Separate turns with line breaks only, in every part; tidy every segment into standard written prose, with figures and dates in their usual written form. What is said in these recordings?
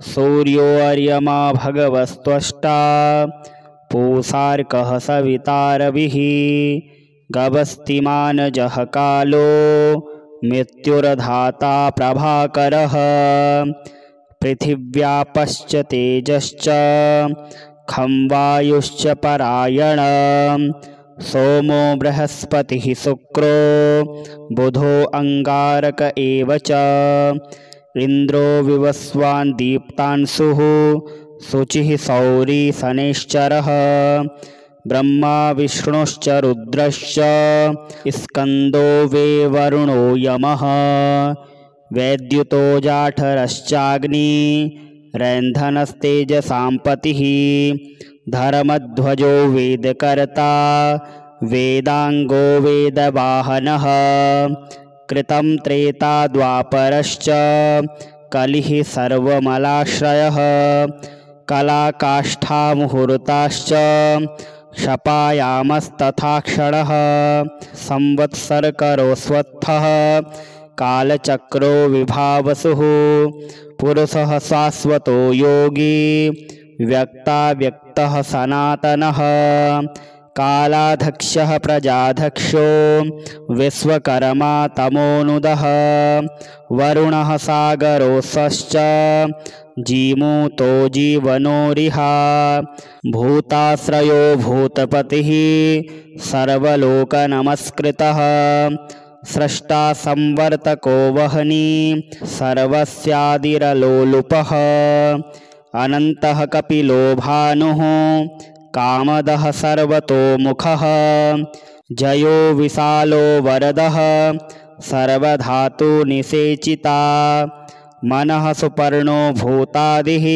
सूर्यो अर्यमा भगवस्त्वष्टा पूषार्कः सवितारविः गभस्तिमानजः कालो मृत्युर्धाता प्रभाकरः पृथिव्यापश्च तेजश्च खं वायुश्च परायण सोमो बृहस्पतिः शुक्रो बुधो अंगारक एव च इंद्रो विवस्वान् दीप्तांशुः शुचिः सौरी शनैश्चरः ब्रह्मा विष्णुश्च रुद्रश्च स्कंदो वे वरुणो यमः वैद्युतो जाठरश्चाग्नि रैन्धनस्तेजसां पतिः धर्मध्वजो वेदकर्ता वेदांगो वेदवाहनः कृतं त्रेता द्वापरश्च कलिः सर्वमलाश्रयः कलाकाष्ठा मुहूर्ताश्च क्षपायामस्तथाक्षणः संवत्सरकरोऽस्वत्थः कालचक्रो विभावसुः पुरुषः शाश्वतो योगी व्यक्ताव्यक्तः सनातनः कालाध्यक्षः प्रजाध्यक्षो विश्वकर्मा तमोनुदः वरुणः सागरोऽसश्च जीमूतो जीवनोरिहा भूताश्रयो भूतपतिः सर्वलोकनमस्कृतः स्रष्टा संवर्तको वह्नि सर्वस्यादिरलोलुपः अनन्तः कपिलो भानुः कामदः सर्वतोमुखः जयो विशालो वरदः सर्वधातुनिषेचिता मनः सुपर्णो भूतादिः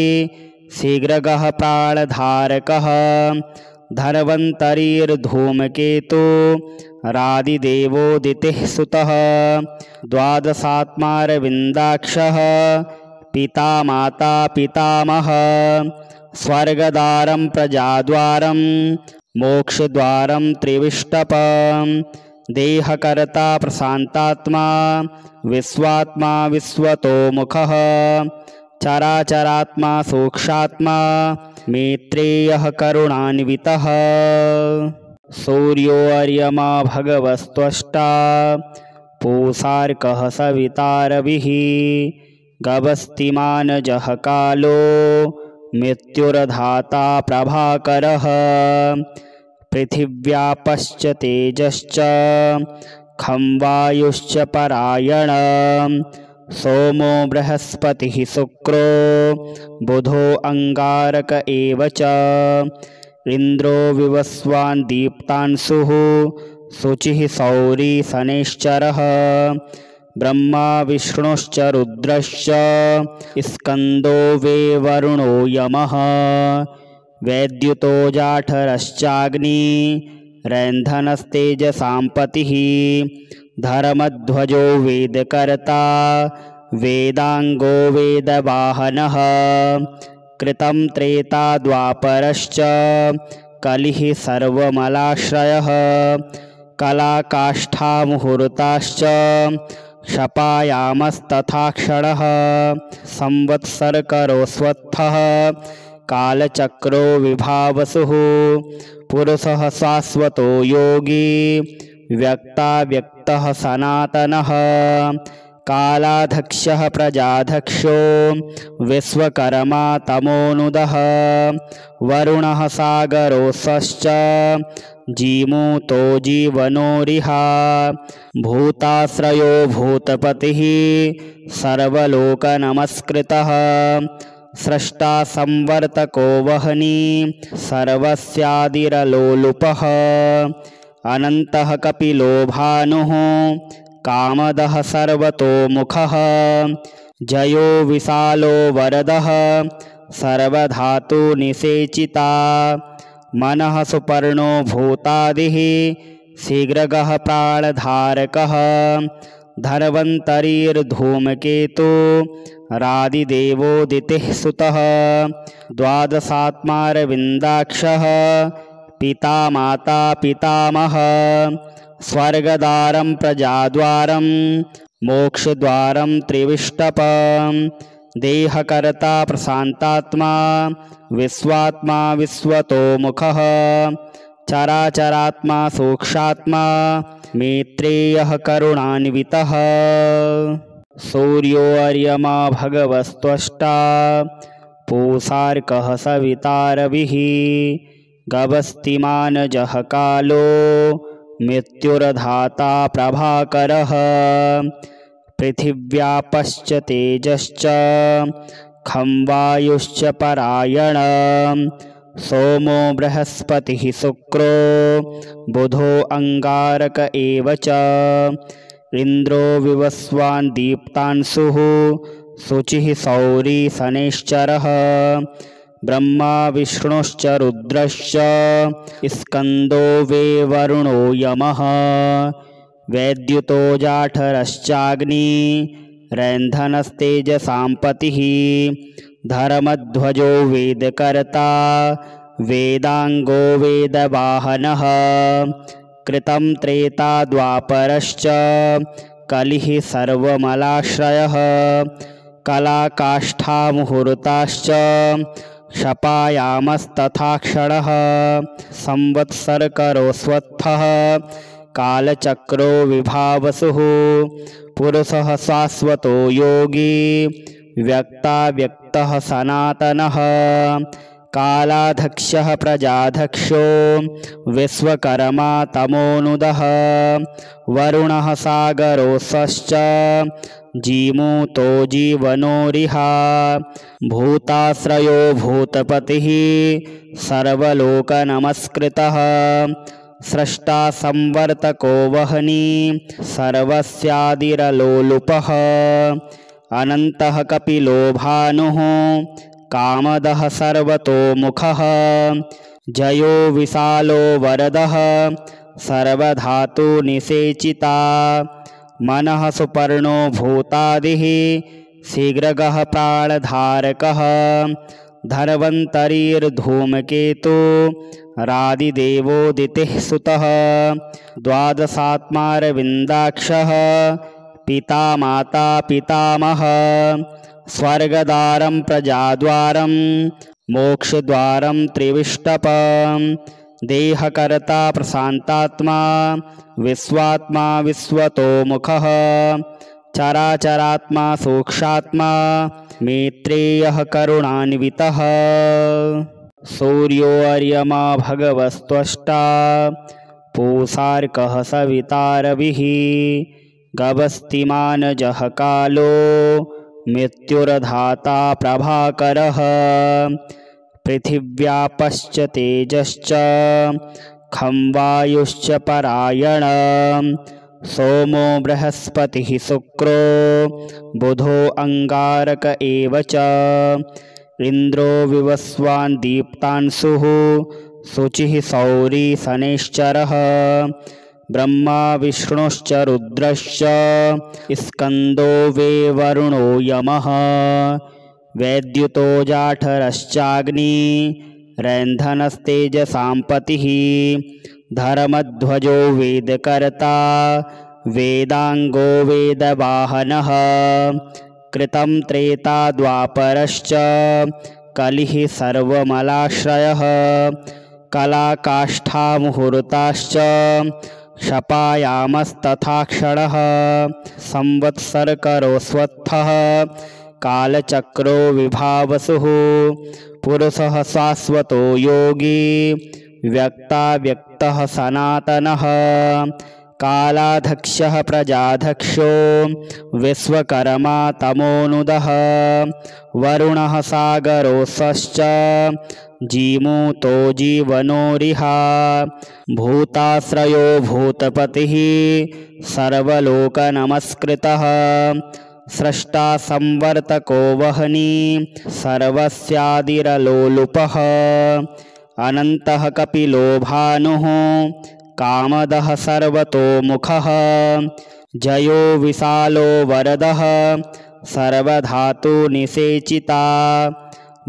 शीघ्रगः प्राणधारकः धन्वन्तरिर्धूमकेतु रादिदेवोदितिः सुतः द्वादशात्मारविन्दाक्षः पिता माता पितामहः स्वर्गद्वारं प्रजाद्वारं मोक्षद्वारं त्रिविष्टपं देहकर्ता प्रशान्तात्मा विश्वात्मा विश्वतोमुखः चराचरात्मा सूक्ष्मात्मा मैत्रेयः करुणान्वितः सूर्यो अर्यमा भगवस्त्वष्टा पूषार्कः सवितारविः गभस्तिमानजः कालो मृत्युर्धाता प्रभाकरः पृथिव्यापश्च तेजश्च खं वायुश्च परायण सोमो बृहस्पतिः शुक्रो बुधो अंगारक एव च इंद्रो विवस्वान् दीप्तांशुः शुचिः सौरी शनैश्चरः ब्रह्मा विष्णुश्च रुद्रश्च स्कंदो वे वरुणो यमः वैद्युतो जाठरश्चाग्नि रैन्धनस्तेजसां पतिः धर्मध्वजो वेदकर्ता वेदांगो वेदवाहनः कृतं त्रेता द्वापरश्च कलिः सर्वमलाश्रयः कलाकाष्ठा मुहूर्ताश्च क्षपायामस्तथाक्षणः संवत्सरकरोऽस्वत्थः कालचक्रो विभावसुः पुरुषः शाश्वतो योगी व्यक्ताव्यक्तः सनातनः कालाध्यक्षः प्रजाध्यक्षो विश्वकर्मा तमोनुदः वरुणः सागरोऽसश्च जीमूतो जीवनोरिहा भूताश्रयो भूतपतिः सर्वलोकनमस्कृतः स्रष्टा संवर्तको वह्नि सर्वस्यादिरलोलुपः अनन्तः कपिलो भानुः कामदः सर्वतोमुखः जयो विशालो वरदः सर्वधातुनिषेचिता मनः सुपर्णो भूतादिः शीघ्रगः प्राणधारकः धन्वन्तरिर्धूमकेतु रादिदेवोदितिः सुतः द्वादशात्मारविन्दाक्षः पिता माता पितामहः स्वर्गद्वारं प्रजाद्वारं मोक्षद्वारं त्रिविष्टपं देहकर्ता प्रशान्तात्मा विश्वात्मा विश्वतोमुखः चराचरात्मा सूक्ष्मात्मा मैत्रेयः करुणान्वितः सूर्योऽर्यमा भगवस्त्वष्टा पूषार्कः सवितारविः गभस्तिमानजः कालो मृत्युर्धाता प्रभाकरः पृथिव्यापश्च तेजश्च खं वायुश्च परायण सोमो बृहस्पतिः शुक्रो बुधो अंगारक एव च इन्द्रो विवस्वान् दीप्तांशुः शुचिः सौरी शनैश्चरः ब्रह्मा विष्णुश्च रुद्रश्च स्कन्दो वे वरुणो यमः वैद्युतो जाठरश्चाग्नि रैन्धनस्तेजसाम्पतिः धर्मध्वजो वेदकर्ता वेदांगो वेदवाहनः कृतं त्रेता द्वापरश्च कलिः सर्वमलाश्रयः कलाकाष्ठा मुहूर्ताश्च क्षपायामस्तथाक्षणः संवत्सरकरोऽस्वत्थः कालचक्रो विभावसुः पुरुषः शाश्वतो योगी व्यक्ताव्यक्तः सनातनः कालाध्यक्षः प्रजाध्यक्षो विश्वकर्मा तमोनुदः वरुणः सागरोऽसश्च जीमूतो जीवनोरिहा भूताश्रयो भूतपतिः सर्वलोकनमस्कृतः स्रष्टा संवर्तको वह्नि सर्वस्यादिरलोलुपः अनन्तः कपिलो भानुः कामदः सर्वतोमुखः जयो विशालो वरदः सर्वधातुनिषेचिता मनः सुपर्णो भूतादिः शीघ्रगः प्राणधारकः धन्वन्तरिर्धूमकेतु रादिदेवोदितिः सुतः द्वादशात्मारविन्दाक्षः पिता माता पितामहः स्वर्गद्वारं प्रजाद्वारं मोक्षद्वारं त्रिविष्टपं देहकर्ता प्रशान्तात्मा विश्वात्मा विश्वतोमुखः चराचरात्मा सूक्ष्मात्मा मैत्रेयः करुणान्वितः सूर्योऽर्यमा भगवस्त्वष्टा पूषार्कः सवितारविः गभस्तिमानजः कालो मृत्युर्धाता प्रभाकरः पृथिव्यापश्च तेजश्च खं वायुश्च परायण सोमो बृहस्पतिः शुक्रो बुधो अंगारक एव च इन्द्रो विवस्वान् दीप्तांशुः शुचिः सौरी शनैश्चरः ब्रह्मा विष्णुश्च रुद्रश्च स्कन्दो वे वरुणो यमः वैद्युतो जाठरश्चाग्नि रैन्धनस्तेजसाम्पतिः धर्मध्वजो वेदकर्ता वेदांगो वेदवाहनः कृतं त्रेता द्वापरश्च कलिः सर्वमलाश्रयः कलाकाष्ठा मुहूर्ताश्च क्षपायामस्तथाक्षणः संवत्सरकरोऽस्वत्थः कालचक्रो विभावसुः पुरुषः शाश्वतो योगी व्यक्ताव्यक्तः सनातनः कालाध्यक्षः प्रजाध्यक्षो विश्वकर्मा तमोनुदः वरुणः सागरोऽसश्च जीमूतो जीवनोरिहा भूताश्रयो भूतपतिः सर्वलोकनमस्कृतः स्रष्टा संवर्तको वह्नि सर्वस्यादिरलोलुपः अनन्तः कपिलो भानुः कामदः सर्वतोमुखः जयो विशालो वरदः सर्वधातुनिषेचिता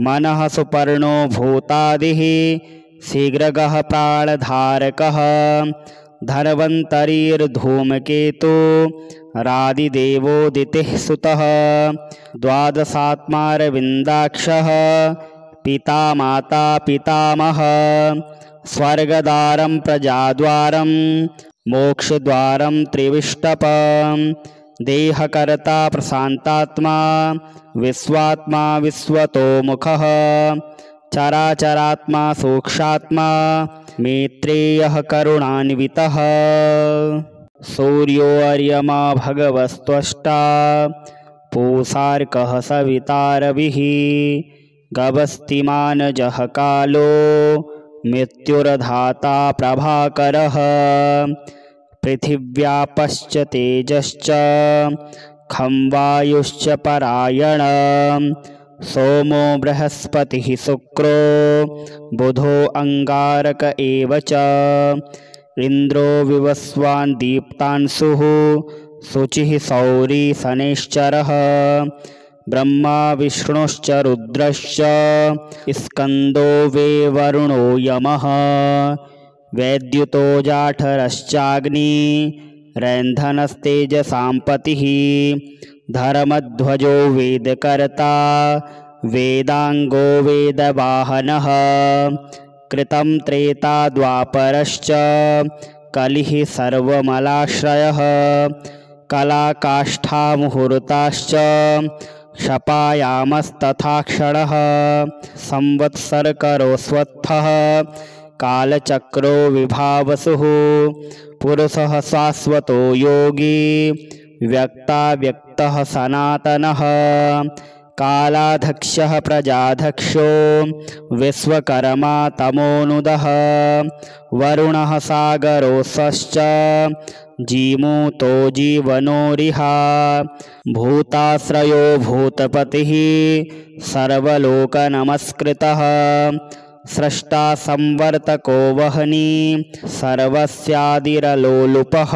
मनः सुपर्णो भूतादिः शीघ्रगः प्राणधारकः धन्वन्तरिर्धूमकेतु रादिदेवोदितिः सुतः द्वादशात्मारविन्दाक्षः पिता माता पितामहः स्वर्गद्वारं प्रजाद्वारं मोक्षद्वारं त्रिविष्टपं देहकर्ता प्रशान्तात्मा विश्वात्मा विश्वतोमुखः चराचरात्मा सूक्ष्मात्मा मैत्रेयः करुणान्वितः सूर्यो अर्यमा भगवस्त्वष्टा पूषार्कः सवितारविः गभस्तिमानजः कालो मृत्युर्धाता प्रभाकरः पृथिव्यापश्च तेजश्च खं वायुश्च परायणः सोमो बृहस्पतिः शुक्रो बुधो अंगारक एव च इन्द्रो विवस्वान् दीप्तांशुः शुचिः सौरी शनैश्चरः ब्रह्मा विष्णुश्च रुद्रश्च स्कन्दो वे वरुणो यमः वैद्युतो जाठरश्चाग्नि रैन्धनस्तेजसाम्पतिः धर्मध्वजो वेदकर्ता वेदांगो वेदवाहनः कृतं त्रेता द्वापरश्च कलिः सर्वमलाश्रयः कलाकाष्ठा मुहूर्ताश्च क्षपायामस्तथाक्षणः संवत्सरकरोऽस्वत्थः कालचक्रो विभावसुः पुरुषः शाश्वतो योगी व्यक्ताव्यक्तः सनातनः कालाध्यक्षः प्रजाध्यक्षो विश्वकर्मा तमोनुदः वरुणः सागरोऽसश्च जीमूतो जीवनोरिहा भूताश्रयो भूतपतिः सर्वलोकनमस्कृतः स्रष्टा संवर्तको वह्नि सर्वस्यादिरलोलुपः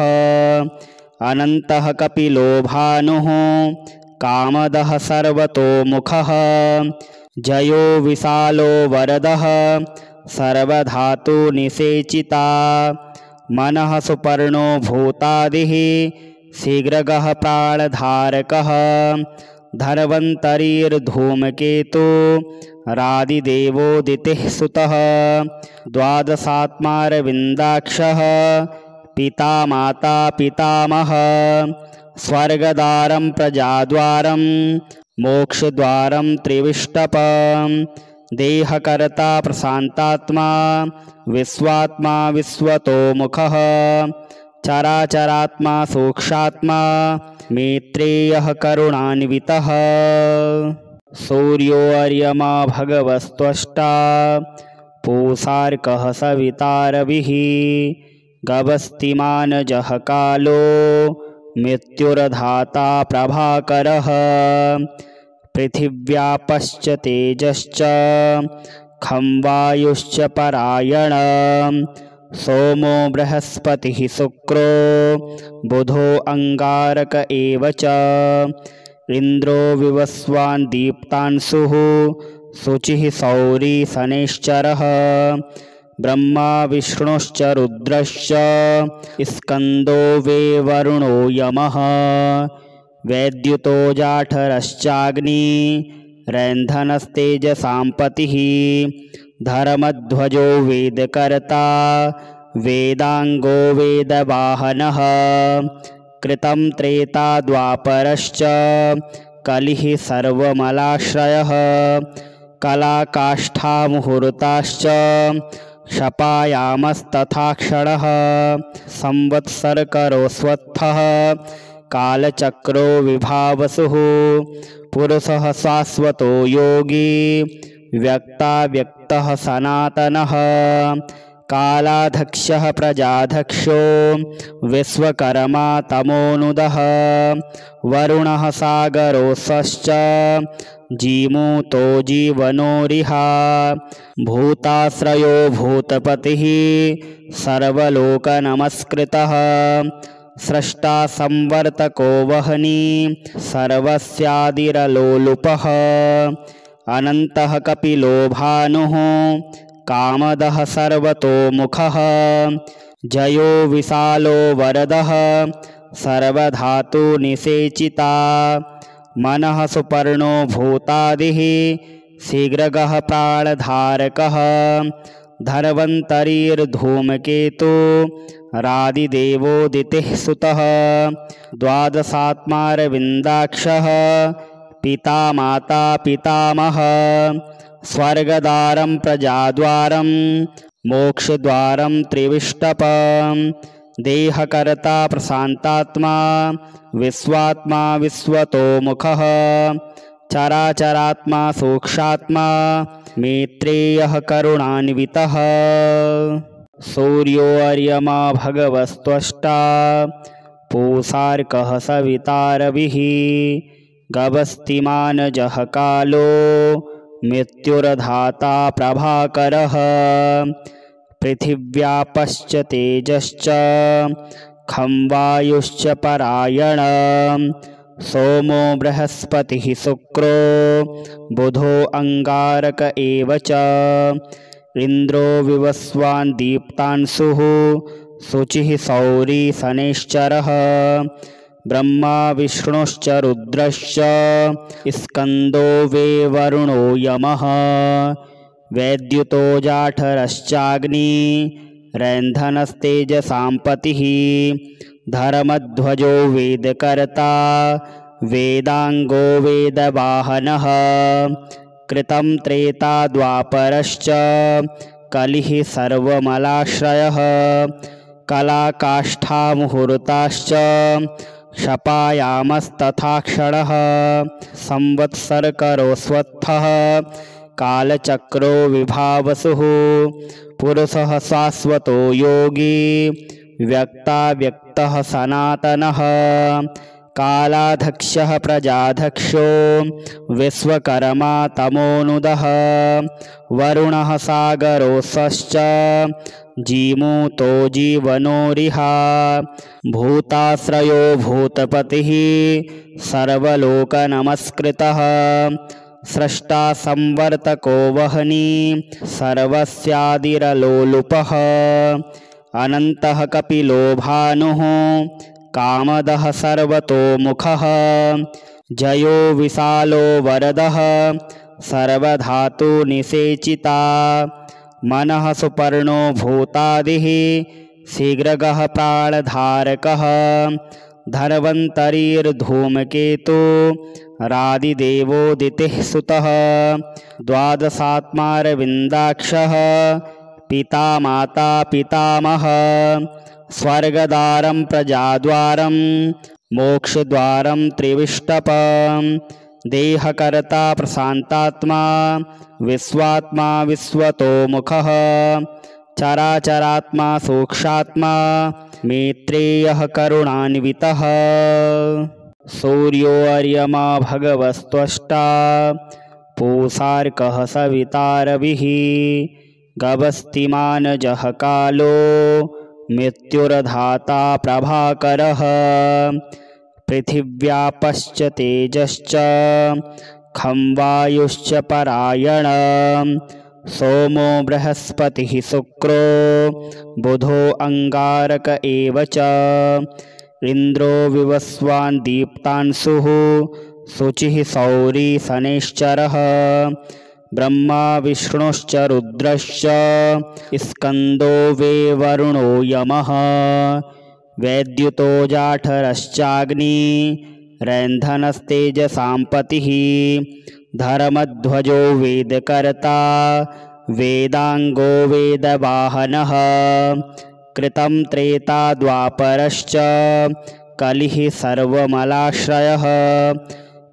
अनन्तः कपिलो भानुः कामदः सर्वतोमुखः जयो विशालो वरदः सर्वधातुनिषेचिता मनः सुपर्णो भूतादिः शीघ्रगः प्राणधारकः धन्वन्तरिर्धूमकेतु रादिदेवोदितिः सुतः द्वादशात्मारविन्दाक्षः पिता माता पितामहः स्वर्गद्वारं प्रजाद्वारं मोक्षद्वारं त्रिविष्टपं देहकर्ता प्रशान्तात्मा विश्वात्मा विश्वतोमुखः चराचरात्मा सूक्ष्मात्मा मैत्रेयः करुणान्वितः सूर्यो अर्यमा भगवस्त्वष्टा पूषार्कः सवितारविः गभस्तिमानजः कालो मृत्युर्धाता प्रभाकरः पृथिव्यापश्च तेजश्च खं वायुश्च परायणः सोमो बृहस्पतिः शुक्रो बुधो अंगारक एव च इन्द्रो विवस्वान् दीप्तांशुः शुचिः सौरी शनैश्चरः ब्रह्मा विष्णुश्च रुद्रश्च स्कन्दो वे वरुणो यमः वैद्युतो जाठरश्चाग्नि रैन्धनस्तेजसाम्पतिः धर्मध्वजो वेदकर्ता वेदांगो वेदवाहनः कृतं त्रेता द्वापरश्च कलिः सर्वमलाश्रयः कलाकाष्ठा मुहूर्ताश्च क्षपायामस्तथाक्षणः संवत्सरकरोऽस्वत्थः कालचक्रो विभावसुः पुरुषः शाश्वतो योगी व्यक्ताव्यक्तः सनातनः कालाध्यक्षः प्रजाध्यक्षो विश्वकर्मा तमोनुदः वरुणः सागरोऽसश्च जीमूतो जीवनोरिहा भूताश्रयो भूतपतिः सर्वलोकनमस्कृतः स्रष्टा संवर्तको वह्नि सर्वस्यादिरलोलुपः अनन्तः कपिलो भानुः कामदः सर्वतोमुखः जयो विशालो वरदः सर्वधातुनिषेचिता मनः सुपर्णो भूतादिः शीघ्रगः प्राणधारकः धन्वन्तरिर्धूमकेतु रादिदेवोदितिः सुतः द्वादशात्मारविन्दाक्षः पिता माता पितामहः स्वर्गद्वारं प्रजाद्वारं मोक्षद्वारं त्रिविष्टपं देहकर्ता प्रशान्तात्मा विश्वात्मा विश्वतोमुखः चराचरात्मा सूक्ष्मात्मा मैत्रेयः करुणान्वितः सूर्यो अर्यमा भगवस्त्वष्टा पूषार्कः सवितारविः गभस्तिमानजः कालो मृत्युर्धाता प्रभाकरः पृथिव्यापश्च तेजश्च खं वायुश्च परायण सोमो बृहस्पतिः शुक्रो बुधो अंगारक एव च इन्द्रो विवस्वान् दीप्तांशुः शुचिः सौरी शनैश्चरः ब्रह्मा विष्णुश्च रुद्रश्च स्कन्दो वे वरुणो यमः वैद्युतो जाठरश्चाग्नि रैन्धनस्तेजसां पतिः धर्मध्वजो वेदकर्ता वेदांगो वेदवाहनः कृतं त्रेता द्वापरश्च कलिः सर्वमलाश्रयः कलाकाष्ठा मुहूर्ताश्च क्षपायामस्तथाक्षणः संवत्सरकरोऽस्वत्थः कालचक्रो विभावसुः पुरुषः शाश्वतो योगी व्यक्ताव्यक्तः सनातनः कालाध्यक्षः प्रजाध्यक्षो विश्वकर्मा तमोनुदः वरुणः सागरोऽसश्च जीमूतो जीवनोरिहा भूताश्रयो भूतपतिः सर्वलोकनमस्कृतः स्रष्टा संवर्तको वह्नि सर्वस्यादिरलोलुपः अनन्तः कपिलो भानुः कामदः सर्वतोमुखः जयो विशालो वरदः सर्वधातुनिषेचिता मनः सुपर्णो भूतादिः शीघ्रगः प्राणधारकः धन्वन्तरिर्धूमकेतु रादिदेवोदितिः सुतः द्वादशात्मारविन्दाक्षः पिता माता पितामहः स्वर्गद्वारं प्रजाद्वारं मोक्षद्वारं त्रिविष्टपं देहकर्ता प्रशान्तात्मा विश्वात्मा विश्वतोमुखः चराचरात्मा सूक्ष्मात्मा मैत्रेयः करुणान्वितः सूर्यो अर्यमा भगवस्त्वष्टा पूषार्कः सवितारविः गभस्तिमानजः कालो मृत्युर्धाता प्रभाकरः पृथिव्यापश्च तेजश्च खं वायुश्च परायण सोमो बृहस्पतिः शुक्रो बुधो अंगारक एव च इन्द्रो विवस्वान् दीप्तांशुः शुचिः सौरी शनैश्चरः ब्रह्मा विष्णुश्च रुद्रश्च स्कन्दो वे वरुणो यमः वैद्युतो जाठरश्चाग्नि रैन्धनस्तेजसां पतिः धर्मध्वजो वेदकर्ता वेदांगो वेदवाहनः कृतं त्रेता द्वापरश्च कलिः सर्वमलाश्रयः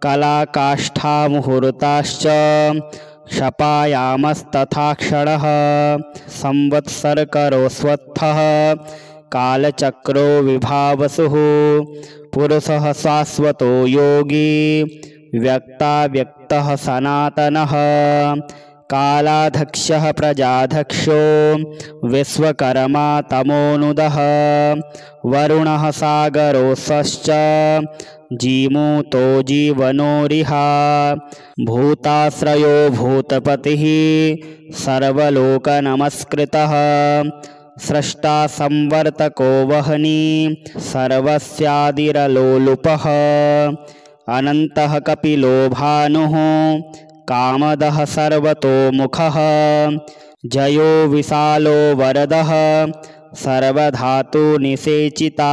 कलाकाष्ठा मुहूर्ताश्च क्षपायामस्तथाक्षणः संवत्सरकरोऽस्वत्थः कालचक्रो विभावसुः पुरुषः शाश्वतो योगी व्यक्ताव्यक्तः सनातनः कालाध्यक्षः प्रजाध्यक्षो विश्वकर्मा तमोनुदः वरुणः सागरोऽसश्च जीमूतो जीवनोरिहा भूताश्रयो भूतपतिः सर्वलोकनमस्कृतः स्रष्टा संवर्तको वह्नि सर्वस्यादिरलोलुपः अनन्तः कपिलो भानुः कामदः सर्वतोमुखः जयो विशालो वरदः सर्वधातुनिषेचिता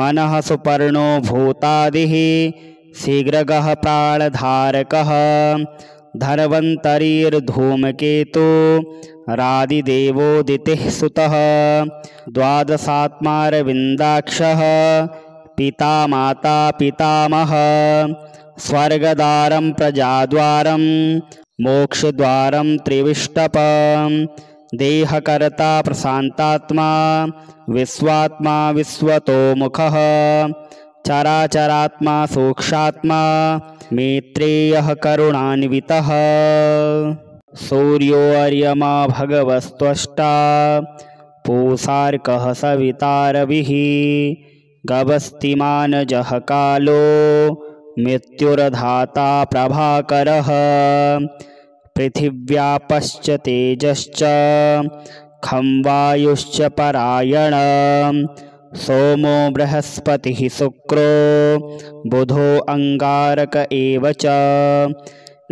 मनः सुपर्णो भूतादिः शीघ्रगः प्राणधारकः धन्वन्तरिर्धूमकेतु रादिदेवोदितिः सुतः द्वादशात्मारविन्दाक्षः पिता माता पितामहः स्वर्गद्वारं प्रजाद्वारं मोक्षद्वारं त्रिविष्टपं देहकर्ता प्रशान्तात्मा विश्वात्मा विश्वतोमुखः चराचरात्मा सूक्ष्मात्मा मैत्रेयः करुणान्वितः सूर्यो अर्यमा भगवस्त्वष्टा पूषार्कः सवितारविः गभस्तिमानजः कालो मृत्युर्धाता प्रभाकरः पृथिव्यापश्च तेजश्च खं वायुश्च परायण सोमो बृहस्पतिः शुक्रो बुधो अंगारक एव च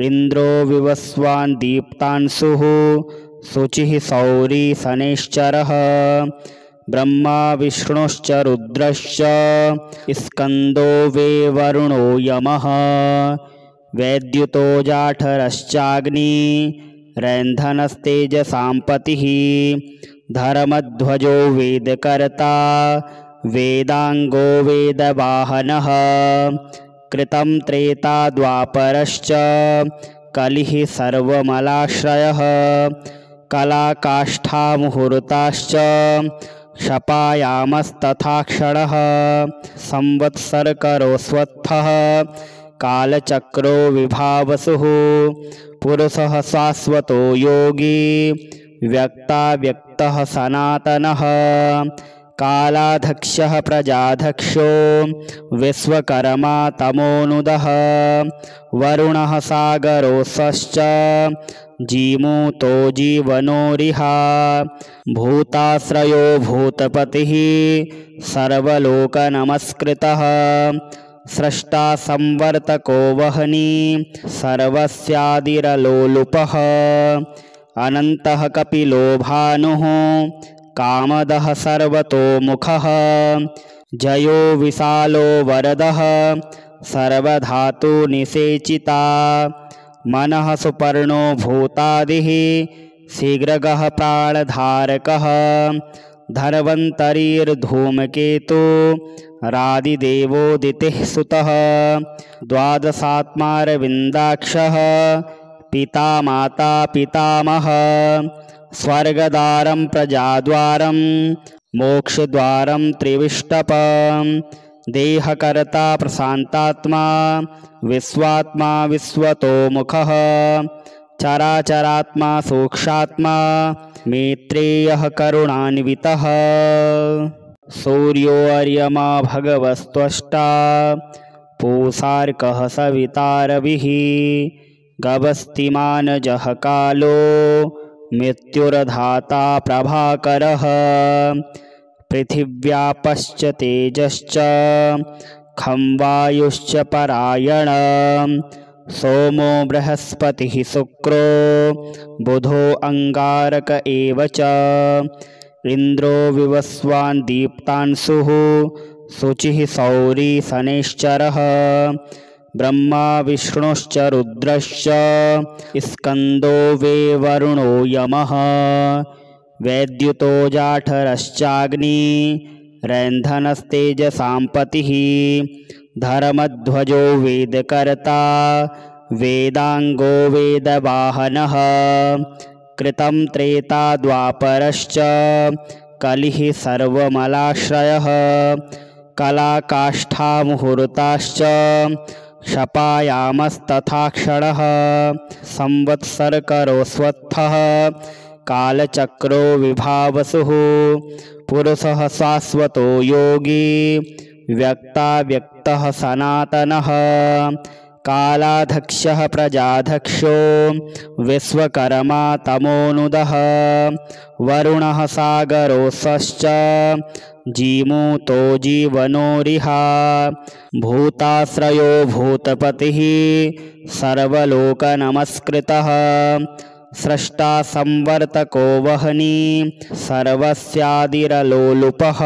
इन्द्रो विवस्वान् दीप्तांशुः शुचिः सौरी शनैश्चरः ब्रह्मा विष्णुश्च रुद्रश्च स्कन्दो वे वरुणो यमः वैद्युतो जाठरश्चाग्नि रैन्धनस्तेजसाम्पतिः धर्मध्वजो वेदकर्ता वेदांगो वेदवाहनः कृतं त्रेता द्वापरश्च कलिः सर्वमलाश्रयः कलाकाष्ठा मुहूर्ताश्च क्षपायामस्तथाक्षणः संवत्सरकरोऽस्वत्थः कालचक्रो विभावसुः पुरुषः शाश्वतो योगी व्यक्ताव्यक्तः सनातनः कालाध्यक्षः प्रजाध्यक्षो विश्वकर्मा तमोनुदः वरुणः सागरोऽसश्च जीमूतो जीवनोरिहा भूताश्रयो भूतपतिः सर्वलोकनमस्कृतः स्रष्टा संवर्तको वह्नि सर्वस्यादिरलोलुपः अनन्तः कपिलो भानुः कामदः सर्वतोमुखः जयो विशालो वरदः सर्वधातुनिषेचिता मनः सुपर्णो भूतादिः शीघ्रगः प्राणधारकः धन्वन्तरिर्धूमकेतु रादिदेवोदितिः सुतः द्वादशात्मारविन्दाक्षः पिता माता पितामहः स्वर्गद्वारं प्रजाद्वारं मोक्षद्वारं त्रिविष्टपं देहकर्ता प्रशान्तात्मा विश्वात्मा विश्वतोमुखः चराचरात्मा सूक्ष्मात्मा मैत्रेयः करुणान्वितः सूर्यो अर्यमा भगवस्त्वष्टा पूषार्कः सवितारविः गभस्तिमानजः कालो मृत्युर्धाता प्रभाकरः पृथिव्यापश्च तेजश्च खं वायुश्च परायण सोमो बृहस्पतिः शुक्रो बुधो अंगारक एव च इन्द्रो विवस्वान् दीप्तांशुः शुचिः सौरी शनैश्चरः ब्रह्मा विष्णुश्च रुद्रश्च स्कन्दो वे वरुणो यमः वैद्युतो जाठरश्चाग्नि रैन्धनस्तेजसाम्पतिः धर्मध्वजो वेदकर्ता वेदांगो वेदवाहनः कृतं त्रेता द्वापरश्च कलिः सर्वमलाश्रयः कलाकाष्ठा मुहूर्ताश्च क्षपायामस्तथाक्षणः संवत्सरकरोऽस्वत्थः कालचक्रो विभावसुः पुरुषः शाश्वतो योगी व्यक्ताव्यक्तः सनातनः कालाध्यक्षः प्रजाध्यक्षो विश्वकर्मा तमोनुदः वरुणः सागरोऽसश्च जीमूतो जीवनोरिहा भूताश्रयो भूतपतिः सर्वलोकनमस्कृतः स्रष्टा संवर्तको वह्नि सर्वस्यादिरलोलुपः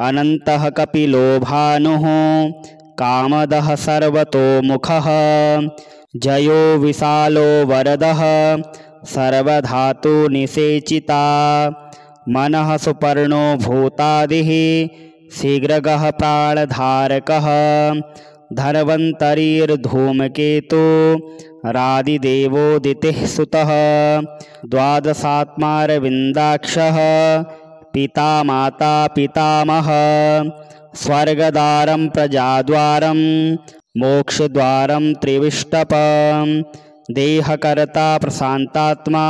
अनन्तः कपिलो भानुः कामदः सर्वतोमुखः जयो विशालो वरदः सर्वधातुनिषेचिता मनः सुपर्णो भूतादिः शीघ्रगः प्राणधारकः धन्वन्तरिर्धूमकेतु रादिदेवोदितिः सुतः द्वादशात्मारविन्दाक्षः पिता माता पितामहः स्वर्गद्वारं प्रजाद्वारं मोक्षद्वारं त्रिविष्टपं देहकर्ता प्रशान्तात्मा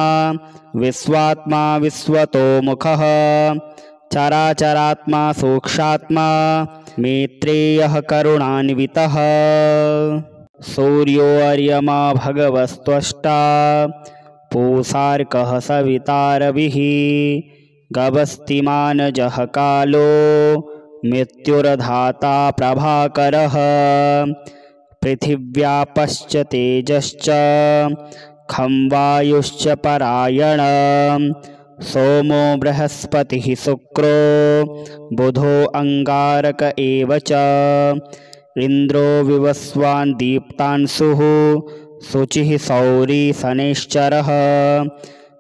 विश्वात्मा विश्वतोमुखः चराचरात्मा सूक्ष्मात्मा मैत्रेयः करुणान्वितः सूर्यो अर्यमा भगवस्त्वष्टा पूषार्कः सवितारविः गभस्तिमानजः कालो मृत्युर्धाता प्रभाकरः पृथिव्यापश्च तेजश्च खं वायुश्च परायण सोमो बृहस्पतिः शुक्रो बुधो अंगारक एव च इन्द्रो विवस्वान् दीप्तांशुः शुचिः सौरी शनैश्चरः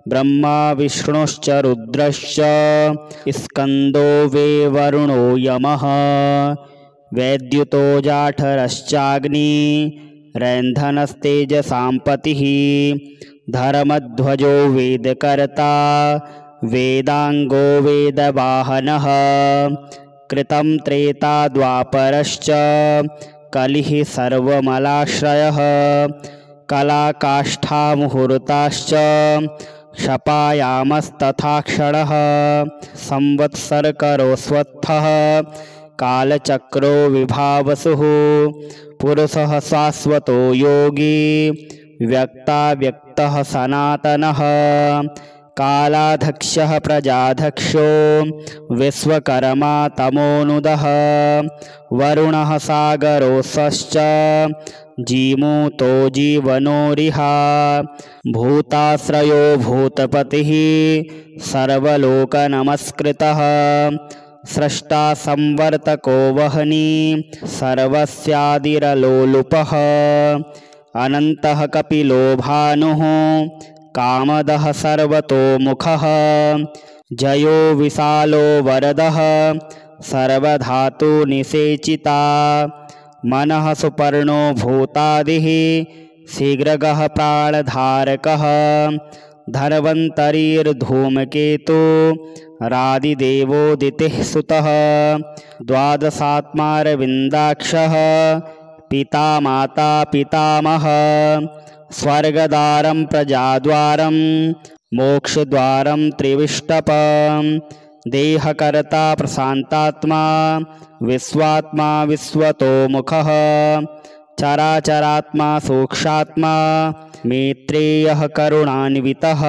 ब्रह्मा विष्णुश्च रुद्रश्च स्कन्दो वे वरुणो यमः वैद्युतो जाठरश्चाग्नि रैन्धनस्तेजसाम्पतिः धर्मध्वजो वेदकर्ता वेदांगो वेदवाहनः कृतं त्रेता द्वापरश्च कलिः सर्वमलाश्रयः कलाकाष्ठा मुहूर्ताश्च क्षपायामस्तथाक्षणः संवत्सरकरोऽस्वत्थः कालचक्रो विभावसुः पुरुषः शाश्वतो योगी व्यक्ताव्यक्तः सनातनः कालाध्यक्षः प्रजाध्यक्षो विश्वकर्मा तमोनुदः वरुणः सागरोऽसश्च जीमूतो जीवनोरिहा भूताश्रयो भूतपतिः सर्वलोकनमस्कृतः स्रष्टा संवर्तको वह्नि सर्वस्यादिरलोलुपः अनन्तः कपिलो भानुः कामदः सर्वतोमुखः जयो विशालो वरदः सर्वधातुनिषेचिता मनः सुपर्णो भूतादिः शीघ्रगः प्राणधारकः धन्वन्तरिर्धूमकेतु रादिदेवोदितिः सुतः द्वादशात्मारविन्दाक्षः पिता माता पितामहः स्वर्गद्वारं प्रजाद्वारं मोक्षद्वारं त्रिविष्टपं देहकर्ता प्रशान्तात्मा विश्वात्मा विश्वतोमुखः चराचरात्मा सूक्ष्मात्मा मैत्रेयः करुणान्वितः।